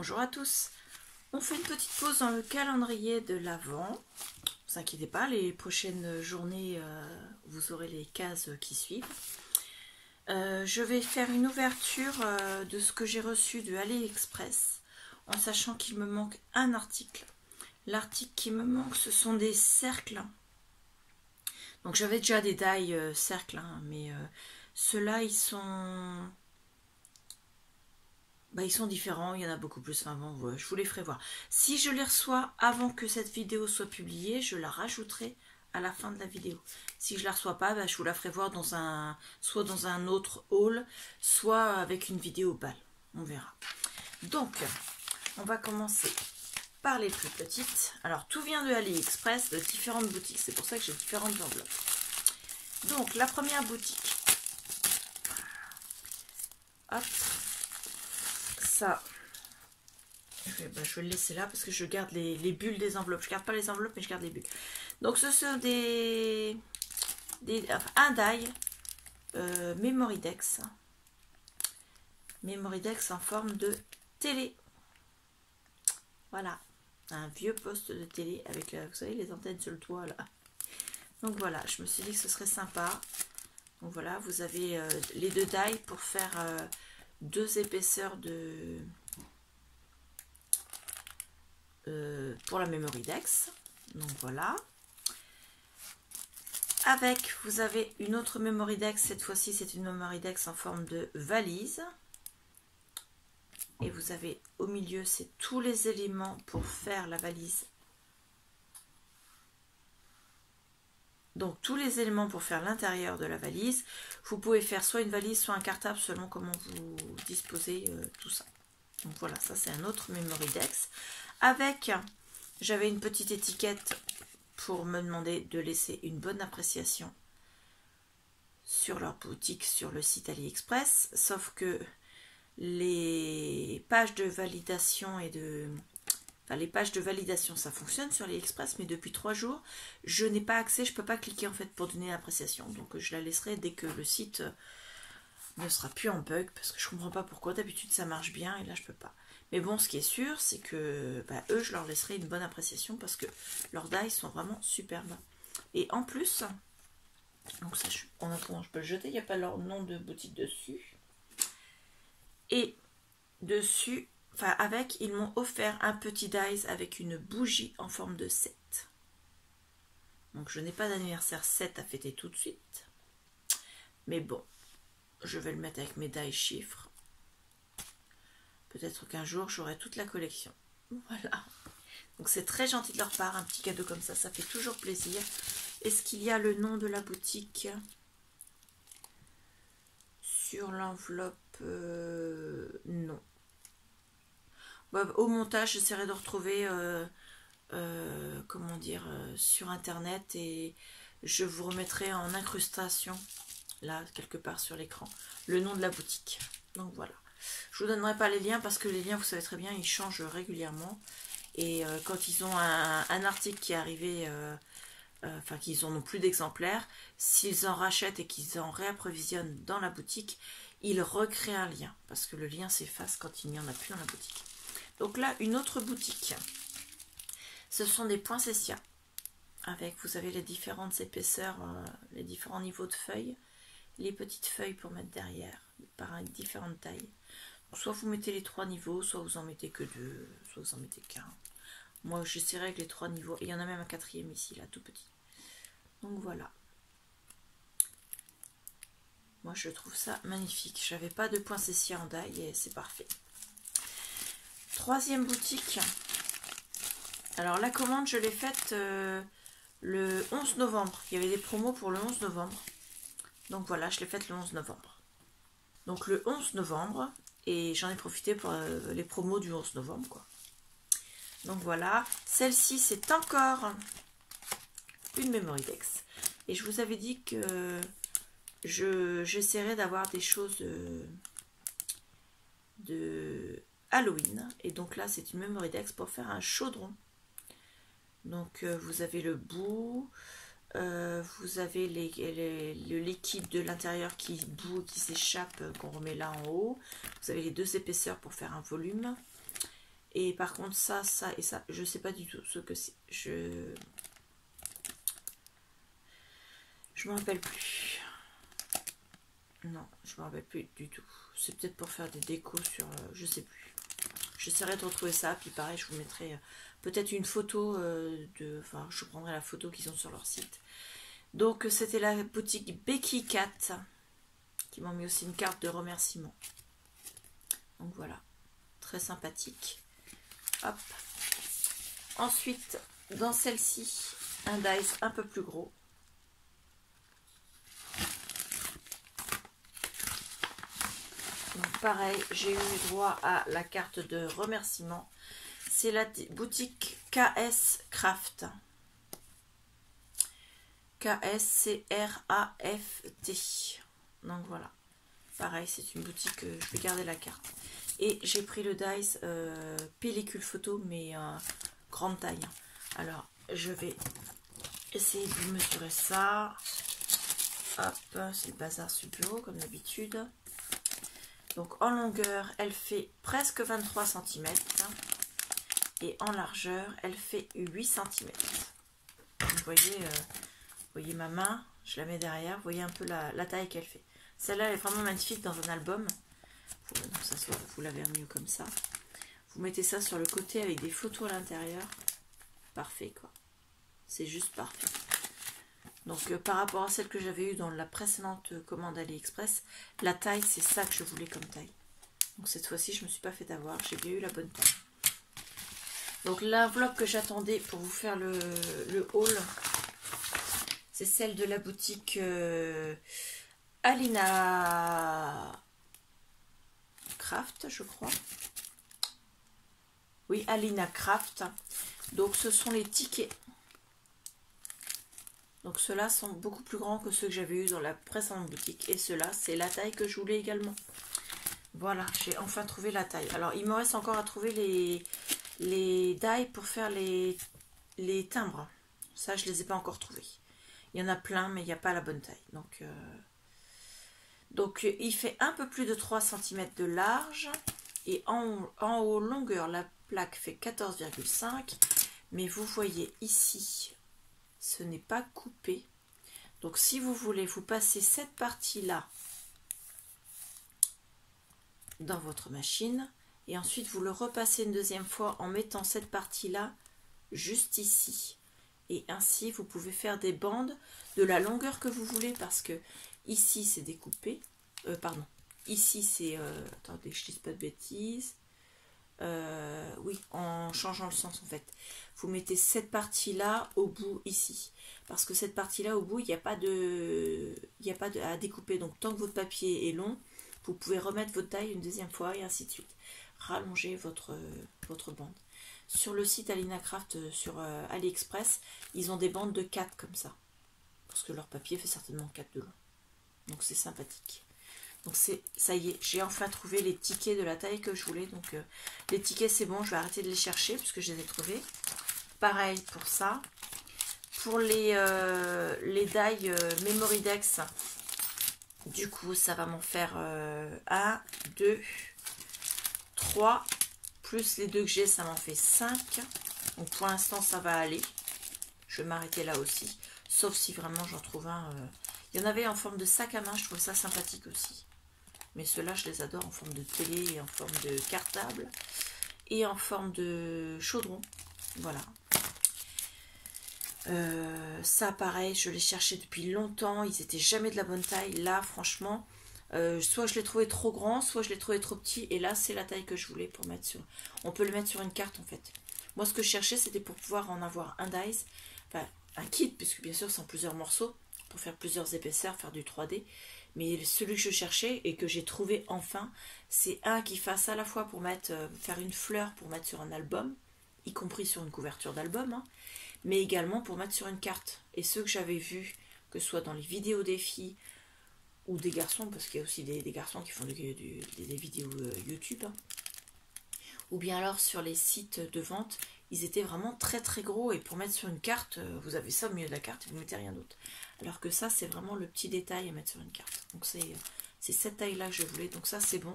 Bonjour à tous. On fait une petite pause dans le calendrier de l'Avent. Ne vous inquiétez pas, les prochaines journées, vous aurez les cases qui suivent. Je vais faire une ouverture de ce que j'ai reçu de AliExpress, en sachant qu'il me manque un article. L'article qui me manque, ce sont des cercles. Donc j'avais déjà des die cercles, hein, mais ceux-là, ils sont différents, il y en a beaucoup plus. Enfin bon, ouais, je vous les ferai voir. Si je les reçois avant que cette vidéo soit publiée, je la rajouterai à la fin de la vidéo. Si je la reçois pas, je vous la ferai voir dans soit dans un autre haul, soit avec une vidéo balle. On verra. Donc, on va commencer par les plus petites. Alors, tout vient de AliExpress, de différentes boutiques. C'est pour ça que j'ai différentes enveloppes. Donc, la première boutique. Hop. Ça, je vais le laisser là parce que je garde les bulles des enveloppes. Je garde pas les enveloppes, mais je garde les bulles. Donc ce sont un die Memoridex. Memoridex en forme de télé. Voilà, un vieux poste de télé avec, vous savez, les antennes sur le toit là. Donc voilà, je me suis dit que ce serait sympa. Donc voilà, vous avez les deux die pour faire deux épaisseurs pour la Memoridex. Donc voilà. Avec, vous avez une autre Memoridex. Cette fois-ci, c'est une Memoridex en forme de valise. Et vous avez au milieu, c'est tous les éléments pour faire la valise. Donc tous les éléments pour faire l'intérieur de la valise. Vous pouvez faire soit une valise, soit un cartable, selon comment vous disposez tout ça. Donc voilà, ça c'est un autre Memoridex. Avec, j'avais une petite étiquette pour me demander de laisser une bonne appréciation sur leur boutique, sur le site AliExpress. Sauf que les pages de validation les pages de validation, ça fonctionne sur AliExpress, mais depuis 3 jours, je n'ai pas accès, je ne peux pas cliquer en fait pour donner l'appréciation. Donc je la laisserai dès que le site ne sera plus en bug, parce que je ne comprends pas pourquoi. D'habitude ça marche bien et là je peux pas. Mais bon, ce qui est sûr, c'est que eux, je leur laisserai une bonne appréciation parce que leurs dies sont vraiment superbes. Et en plus, donc ça, en attendant, je peux le jeter, il n'y a pas leur nom de boutique dessus. Et dessus, avec, ils m'ont offert un petit dies avec une bougie en forme de 7. Donc je n'ai pas d'anniversaire 7 à fêter tout de suite. Mais bon, je vais le mettre avec mes dies chiffres. Peut-être qu'un jour, j'aurai toute la collection. Voilà. Donc c'est très gentil de leur part, un petit cadeau comme ça fait toujours plaisir. Est-ce qu'il y a le nom de la boutique sur l'enveloppe? Non. Au montage, j'essaierai de retrouver, comment dire, sur internet, et je vous remettrai en incrustation, là, quelque part sur l'écran, le nom de la boutique. Donc voilà. Je vous donnerai pas les liens parce que les liens, vous savez très bien, ils changent régulièrement. Et quand ils ont un article qui est arrivé, qu'ils n'en ont plus d'exemplaires, s'ils en rachètent et qu'ils en réapprovisionnent dans la boutique, ils recréent un lien. Parce que le lien s'efface quand il n'y en a plus dans la boutique. Donc là, une autre boutique. Ce sont des poinsettias. Avec, vous avez les différentes épaisseurs, les différents niveaux de feuilles. Les petites feuilles pour mettre derrière, par différentes tailles. Soit vous mettez les 3 niveaux, soit vous en mettez que 2, soit vous en mettez qu'un. Moi, j'essaierai avec les 3 niveaux. Et il y en a même un 4e ici, là, tout petit. Donc voilà. Moi, je trouve ça magnifique. J'avais pas de poinsettia en die et c'est parfait. 3e boutique. Alors, la commande, je l'ai faite le 11 novembre. Il y avait des promos pour le 11 novembre. Donc voilà, je l'ai faite le 11 novembre. Donc le 11 novembre, et j'en ai profité pour les promos du 11 novembre, quoi. Donc voilà, celle-ci, c'est encore une Memoridex. Et je vous avais dit que j'essaierai d'avoir des choses de Halloween. Et donc là, c'est une Memoridex pour faire un chaudron. Donc vous avez le bout, vous avez le liquide de l'intérieur qui s'échappe, qu'on remet là en haut. Vous avez les 2 épaisseurs pour faire un volume. Et par contre ça, ça et ça, je sais pas du tout ce que c'est. Je me rappelle plus. Non, je me rappelle plus du tout. C'est peut-être pour faire des décos sur... je sais plus. J'essaierai de retrouver ça. Puis pareil, je vous mettrai peut-être une photo de... Enfin, je prendrai la photo qu'ils ont sur leur site. Donc, c'était la boutique Becky Cat qui m'ont mis aussi une carte de remerciement. Donc voilà. Très sympathique. Hop. Ensuite, dans celle-ci, un dice un peu plus gros. Donc pareil, j'ai eu droit à la carte de remerciement. C'est la boutique KS Craft. KSCRAFT. Donc voilà. Pareil, c'est une boutique, je vais garder la carte. Et j'ai pris le dice pellicule photo, mais grande taille. Alors, je vais essayer de mesurer ça. Hop, c'est le bazar sur le bureau, comme d'habitude. Donc en longueur, elle fait presque 23 cm. Et en largeur, elle fait 8 cm. Vous voyez ma main, je la mets derrière. Vous voyez un peu la taille qu'elle fait. Celle-là, elle est vraiment magnifique dans un album. Vous l'avez mieux comme ça. Vous mettez ça sur le côté avec des photos à l'intérieur. Parfait, quoi. C'est juste parfait. Donc par rapport à celle que j'avais eue dans la précédente commande AliExpress, la taille, c'est ça que je voulais comme taille. Donc cette fois-ci, je ne me suis pas fait avoir, j'ai bien eu la bonne taille. Donc l'enveloppe que j'attendais pour vous faire le haul, c'est celle de la boutique Alina Craft, je crois. Oui, Alina Craft. Donc ce sont les tickets. Donc ceux-là sont beaucoup plus grands que ceux que j'avais eu dans la précédente boutique. Et ceux-là, c'est la taille que je voulais également. Voilà, j'ai enfin trouvé la taille. Alors il me reste encore à trouver les die pour faire les timbres. Ça, je ne les ai pas encore trouvés. Il y en a plein, mais il n'y a pas la bonne taille. Donc il fait un peu plus de 3 cm de large. Et en haut, longueur, la plaque fait 14,5. Mais vous voyez ici, ce n'est pas coupé. Donc si vous voulez, vous passez cette partie-là dans votre machine. Et ensuite, vous le repassez une deuxième fois en mettant cette partie-là juste ici. Et ainsi, vous pouvez faire des bandes de la longueur que vous voulez. Parce que ici, c'est découpé. Pardon. Ici, c'est... attendez, je ne dis pas de bêtises. Oui, en changeant le sens, en fait. Vous mettez cette partie-là au bout, ici. Parce que cette partie-là, au bout, il n'y a pas à découper. Donc, tant que votre papier est long, vous pouvez remettre votre taille une deuxième fois et ainsi de suite. Rallonger votre bande. Sur le site Alina Craft, sur AliExpress, ils ont des bandes de 4 comme ça. Parce que leur papier fait certainement 4 de long. Donc c'est sympathique. Donc ça y est, j'ai enfin trouvé les tickets de la taille que je voulais. Donc les tickets c'est bon, je vais arrêter de les chercher puisque je les ai trouvés. Pareil pour ça. Pour les die Memory Dex, du coup ça va m'en faire 1, 2, 3, plus les 2 que j'ai, ça m'en fait 5. Donc pour l'instant ça va aller. Je vais m'arrêter là aussi. Sauf si vraiment j'en trouve un. Il y en avait en forme de sac à main, je trouvais ça sympathique aussi. Mais ceux-là, je les adore en forme de télé, et en forme de cartable et en forme de chaudron. Voilà. Ça, pareil, je les cherchais depuis longtemps. Ils n'étaient jamais de la bonne taille. Là, franchement, soit je les trouvais trop grands, soit je les trouvais trop petits. Et là, c'est la taille que je voulais pour mettre sur... On peut le mettre sur une carte, en fait. Moi, ce que je cherchais, c'était pour pouvoir en avoir un dice. Enfin, un kit, puisque bien sûr, c'est en plusieurs morceaux. Pour faire plusieurs épaisseurs, faire du 3D. Mais celui que je cherchais et que j'ai trouvé enfin, c'est un qui fasse à la fois pour mettre, faire une fleur pour mettre sur un album, y compris sur une couverture d'album, hein, mais également pour mettre sur une carte. Et ceux que j'avais vus, que ce soit dans les vidéos des filles ou des garçons, parce qu'il y a aussi des garçons qui font des vidéos YouTube, hein, ou bien alors sur les sites de vente, ils étaient vraiment très très gros. Et pour mettre sur une carte, vous avez ça au milieu de la carte et vous ne mettez rien d'autre. Alors que ça, c'est vraiment le petit détail à mettre sur une carte. Donc c'est cette taille-là que je voulais. Donc ça, c'est bon.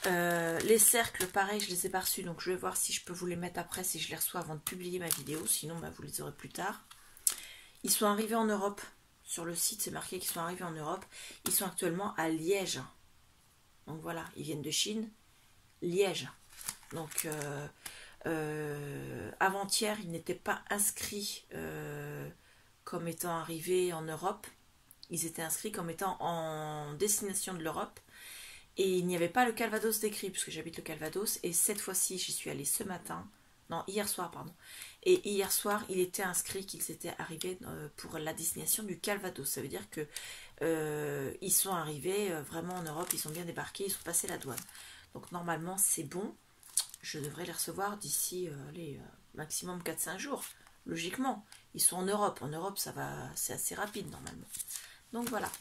Les cercles, pareil, je les ai pas reçus, donc je vais voir si je peux vous les mettre après, si je les reçois avant de publier ma vidéo, sinon bah, vous les aurez plus tard. Ils sont arrivés en Europe, sur le site c'est marqué qu'ils sont arrivés en Europe, ils sont actuellement à Liège. Donc voilà, ils viennent de Chine, Liège. Donc avant-hier, ils n'étaient pas inscrits comme étant arrivés en Europe, ils étaient inscrits comme étant en destination de l'Europe. Et il n'y avait pas le Calvados décrit, puisque j'habite le Calvados. Et cette fois-ci, j'y suis allée ce matin. Non, hier soir, pardon. Et hier soir, il était inscrit qu'ils étaient arrivés pour la destination du Calvados. Ça veut dire que ils sont arrivés vraiment en Europe, ils sont bien débarqués, ils sont passés la douane. Donc normalement, c'est bon. Je devrais les recevoir d'ici maximum 4-5 jours. Logiquement, ils sont en Europe. En Europe, ça va, c'est assez rapide normalement. Donc voilà.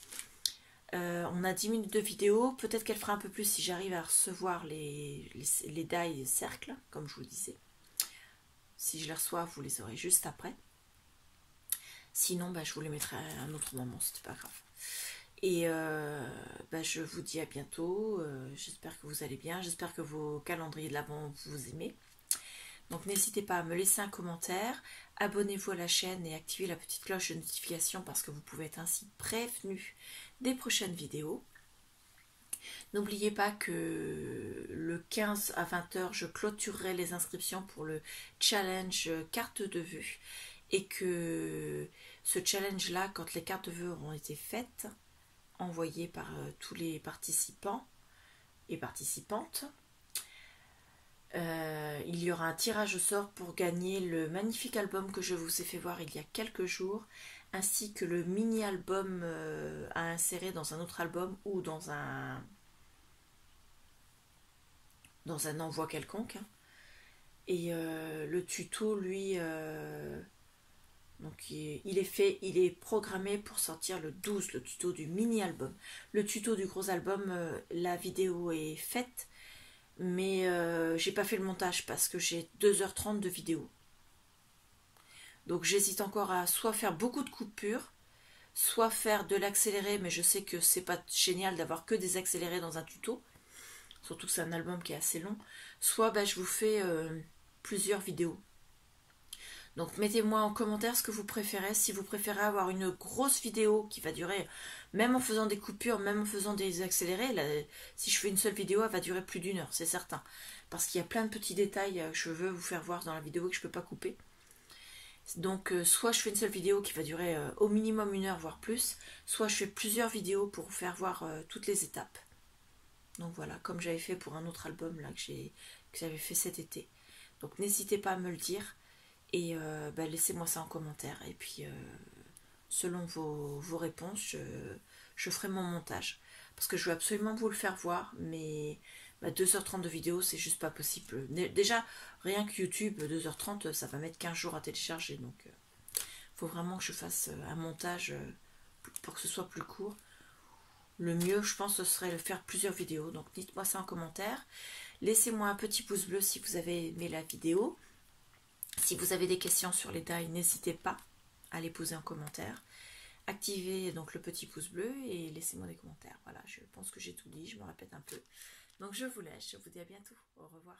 On a 10 minutes de vidéo, peut-être qu'elle fera un peu plus si j'arrive à recevoir les die cercles, comme je vous le disais. Si je les reçois, vous les aurez juste après. Sinon, bah, je vous les mettrai à un autre moment, c'était pas grave. Et bah, je vous dis à bientôt, j'espère que vous allez bien, j'espère que vos calendriers de l'Avent vous aimez. Donc n'hésitez pas à me laisser un commentaire, abonnez-vous à la chaîne et activez la petite cloche de notification parce que vous pouvez être ainsi prévenu des prochaines vidéos. N'oubliez pas que le 15 à 20 h, je clôturerai les inscriptions pour le challenge carte de vue et que ce challenge-là, quand les cartes de vue auront été faites, envoyées par tous les participants et participantes, il y aura un tirage au sort pour gagner le magnifique album que je vous ai fait voir il y a quelques jours, ainsi que le mini-album à insérer dans un autre album ou dans un envoi quelconque. Et le tuto, lui, donc il est fait, il est programmé pour sortir le 12, le tuto du mini-album. Le tuto du gros album, la vidéo est faite, mais j'ai pas fait le montage parce que j'ai 2h30 de vidéo. Donc j'hésite encore à soit faire beaucoup de coupures, soit faire de l'accéléré, mais je sais que c'est pas génial d'avoir que des accélérés dans un tuto, surtout que c'est un album qui est assez long, soit bah, je vous fais plusieurs vidéos. Donc mettez-moi en commentaire ce que vous préférez, si vous préférez avoir une grosse vidéo qui va durer, même en faisant des coupures, même en faisant des accélérés, là, si je fais une seule vidéo, elle va durer plus d'1 heure, c'est certain. Parce qu'il y a plein de petits détails que je veux vous faire voir dans la vidéo que je ne peux pas couper. Donc soit je fais une seule vidéo qui va durer au minimum 1 heure, voire plus, soit je fais plusieurs vidéos pour vous faire voir toutes les étapes. Donc voilà, comme j'avais fait pour un autre album là que j'avais fait cet été. Donc n'hésitez pas à me le dire. Et bah, laissez-moi ça en commentaire. Et puis, selon vos réponses, je ferai mon montage. Parce que je veux absolument vous le faire voir. Mais bah, 2h30 de vidéo, c'est juste pas possible. Déjà, rien que YouTube, 2h30, ça va mettre 15 jours à télécharger. Donc, faut vraiment que je fasse un montage pour que ce soit plus court. Le mieux, je pense, ce serait de faire plusieurs vidéos. Donc, dites-moi ça en commentaire. Laissez-moi un petit pouce bleu si vous avez aimé la vidéo. Si vous avez des questions sur les die, n'hésitez pas à les poser en commentaire. Activez donc le petit pouce bleu et laissez-moi des commentaires. Voilà, je pense que j'ai tout dit, je me répète un peu. Donc je vous laisse, je vous dis à bientôt. Au revoir.